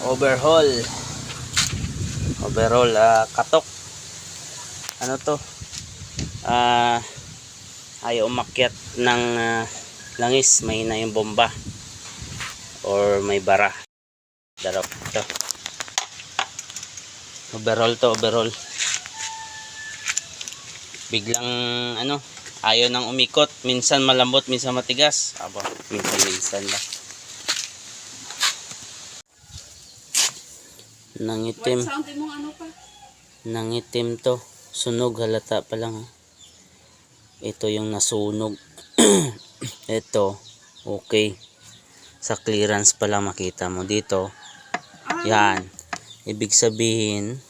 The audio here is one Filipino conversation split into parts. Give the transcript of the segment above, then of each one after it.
overhaul katok. Ano to, ayaw umakyat ng langis, mahina yung bomba or may bara. Darap to. Overhaul. Biglang ayaw nang umikot, minsan malambot, minsan matigas. Minsan lang. Nangitim to, sunog halata pa lang. Ito yung nasunog. Ito okay, sa clearance pa lang makita mo dito. Yan, ibig sabihin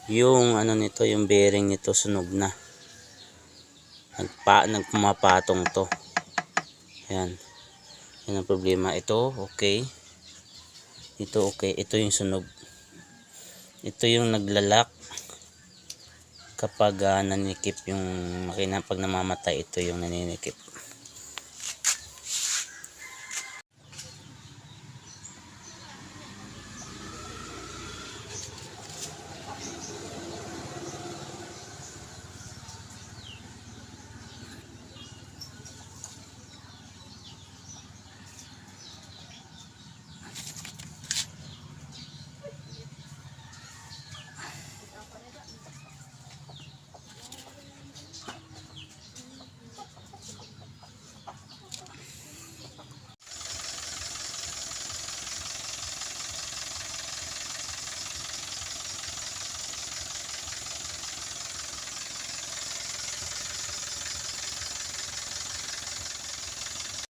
yung nito, yung bearing nito sunog na, nagpumapatong to. Yan ang problema. Ito okay, ito yung sunog. Ito yung naglalak kapag nanikip yung makina. Pag namamatay, ito yung naninikip.